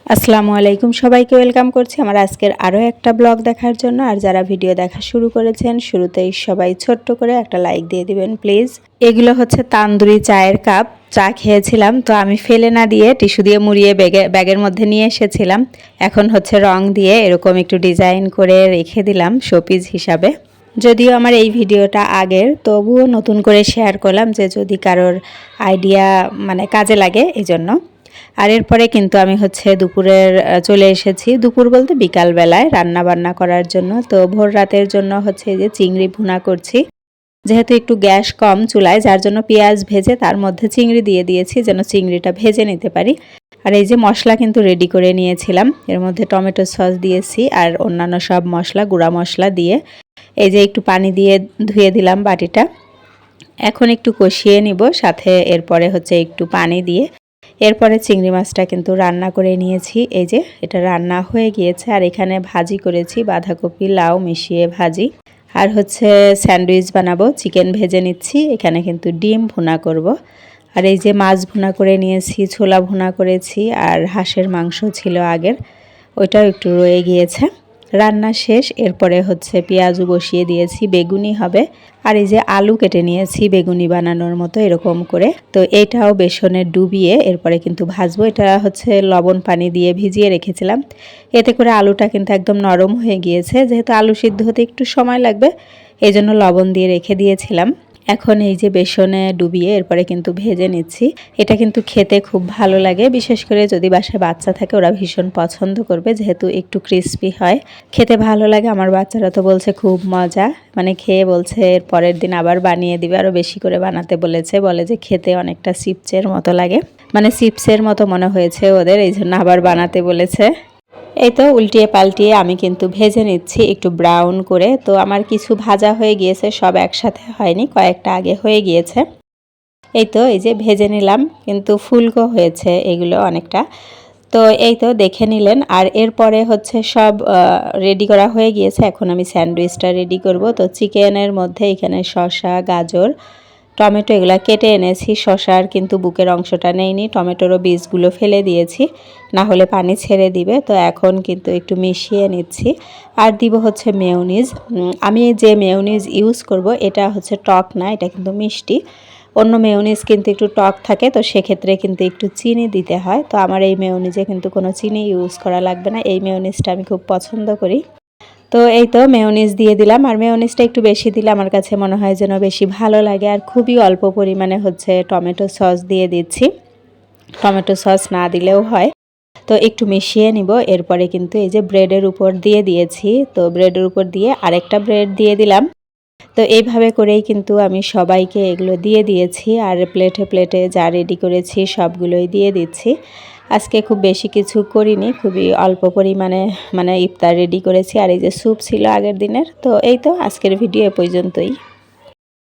আসসালামু আলাইকুম, সবাইকে ওয়েলকাম করছি আমার আজকের আরও একটা ব্লগ দেখার জন্য। আর যারা ভিডিও দেখা শুরু করেছেন শুরুতেই সবাই ছোট্ট করে একটা লাইক দিয়ে দিবেন প্লিজ। এগুলো হচ্ছে তান্দুরি চায়ের কাপ। চা খেয়েছিলাম তো আমি ফেলে না দিয়ে টিস্যু দিয়ে মুড়িয়ে ব্যাগের মধ্যে নিয়ে এসেছিলাম। এখন হচ্ছে রং দিয়ে এরকম একটু ডিজাইন করে রেখে দিলাম শোপিস হিসাবে। যদিও আমার এই ভিডিওটা আগের, তবুও নতুন করে শেয়ার করলাম যে যদি কারোর আইডিয়া কাজে লাগে এই জন্য। আর এরপরে কিন্তু আমি হচ্ছে দুপুরের চলে এসেছি, দুপুর বলতে বিকালবেলায় রান্না বান্না করার জন্য। তো ভোর রাতের জন্য হচ্ছে এই যে চিংড়ি ভুনা করছি, যেহেতু একটু গ্যাস কম চুলায়, যার জন্য পেঁয়াজ ভেজে তার মধ্যে চিংড়ি দিয়ে দিয়েছি যেন চিংড়িটা ভেজে নিতে পারি। আর এই যে মশলা কিন্তু রেডি করে নিয়েছিলাম, এর মধ্যে টমেটো সস দিয়েছি আর অন্যান্য সব মশলা, গুঁড়া মশলা দিয়ে এই যে একটু পানি দিয়ে ধুয়ে দিলাম বাটিটা। এখন একটু কষিয়ে নিব, সাথে এরপরে হচ্ছে একটু পানি দিয়ে এরপরে চিংড়ি মাছটা কিন্তু রান্না করে নিয়েছি। এই যে এটা রান্না হয়ে গিয়েছে। আর এখানে ভাজি করেছি, বাঁধাকপি লাউ মিশিয়ে ভাজি। আর হচ্ছে স্যান্ডউইচ বানাবো, চিকেন ভেজে নিচ্ছি। এখানে কিন্তু ডিম ভুনা করব। আর এই যে মাছ ভুনা করে নিয়েছি, ছোলা ভুনা করেছি, আর হাঁসের মাংস ছিল আগের, ওইটাও একটু রয়ে গিয়েছে। রান্না শেষ, এরপরে হচ্ছে পেঁয়াজু বসিয়ে দিয়েছি, বেগুনি হবে। আর এই যে আলু কেটে নিয়েছি বেগুনি বানানোর মতো এরকম করে। তো এটাও বেসনে ডুবিয়ে এরপরে কিন্তু ভাজবো। এটা হচ্ছে লবণ পানি দিয়ে ভিজিয়ে রেখেছিলাম, এতে করে আলুটা কিন্তু একদম নরম হয়ে গিয়েছে। যেহেতু আলু সিদ্ধ হতে একটু সময় লাগবে, এই জন্য লবণ দিয়ে রেখে দিয়েছিলাম। এখন এই যে বেসনে ডুবিয়ে এরপরে কিন্তু ভেজে নিচ্ছি। এটা কিন্তু খেতে খুব ভালো লাগে, বিশেষ করে যদি বাসায় বাচ্চা থাকে ওরা ভীষণ পছন্দ করবে, যেহেতু একটু ক্রিস্পি হয়, খেতে ভালো লাগে। আমার বাচ্চারা তো বলছে খুব মজা, খেয়ে বলছে এর পরের দিন আবার বানিয়ে দিবে, আরও বেশি করে বানাতে বলেছে। বলে যে খেতে অনেকটা চিপসের মতো লাগে, চিপসের মতো মনে হয়েছে ওদের, এই জন্য আবার বানাতে বলেছে। এই তো উল্টিয়ে পাল্টিয়ে আমি কিন্তু ভেজে নিচ্ছি একটু ব্রাউন করে। তো আমার কিছু ভাজা হয়ে গিয়েছে, সব একসাথে হয়নি, কয়েকটা আগে হয়ে গিয়েছে। এই তো এই যে ভেজে নিলাম, কিন্তু ফুলকো হয়েছে এগুলো অনেকটা। তো এই তো দেখে নিলেন। আর এরপরে হচ্ছে সব রেডি করা হয়ে গিয়েছে। এখন আমি স্যান্ডউইচটা রেডি করব। তো চিকেনের মধ্যে এখানে শসা, গাজর, টমেটো এগুলো কেটে এনেছি। শসার কিন্তু বুকের অংশটা নেইনি, টমেটোরও বীজগুলো ফেলে দিয়েছি, না হলে পানি ছেড়ে দিবে। তো এখন কিন্তু একটু মিশিয়ে নিচ্ছি। আর দিব হচ্ছে মেয়োনিজ। আমি যে মেয়োনিজ ইউজ করব এটা হচ্ছে টক না, এটা কিন্তু মিষ্টি। অন্য মেয়োনিজ কিন্তু একটু টক থাকে, তো সেক্ষেত্রে কিন্তু একটু চিনি দিতে হয়। তো আমার এই মেয়োনিজে কিন্তু কোনো চিনি ইউজ করা লাগবে না, এই মেয়োনিজটা আমি খুব পছন্দ করি। তো এই তো মেয়োনিজ দিয়ে দিলাম। আর মেয়োনিজটা একটু বেশি দিলে আমার কাছে মনে হয় যেন বেশি ভালো লাগে। আর খুবই অল্প পরিমাণে হচ্ছে টমেটো সস দিয়ে দিচ্ছি, টমেটো সস না দিলেও হয়। তো একটু মিশিয়ে নিব। এরপরে কিন্তু এই যে ব্রেডের উপর দিয়ে দিয়েছি, তো ব্রেডের উপর দিয়ে আরেকটা ব্রেড দিয়ে দিলাম। তো এইভাবে করেই কিন্তু আমি সবাইকে এগুলো দিয়ে দিয়েছি। আর প্লেটে প্লেটে যা রেডি করেছি সবগুলোই দিয়ে দিচ্ছি। আজকে খুব বেশি কিছু করিনি, খুবই অল্প পরিমাণে ইফতার রেডি করেছি। আর এই যে স্যুপ ছিল আগের দিনের। তো এই তো আজকের ভিডিও এ পর্যন্তই।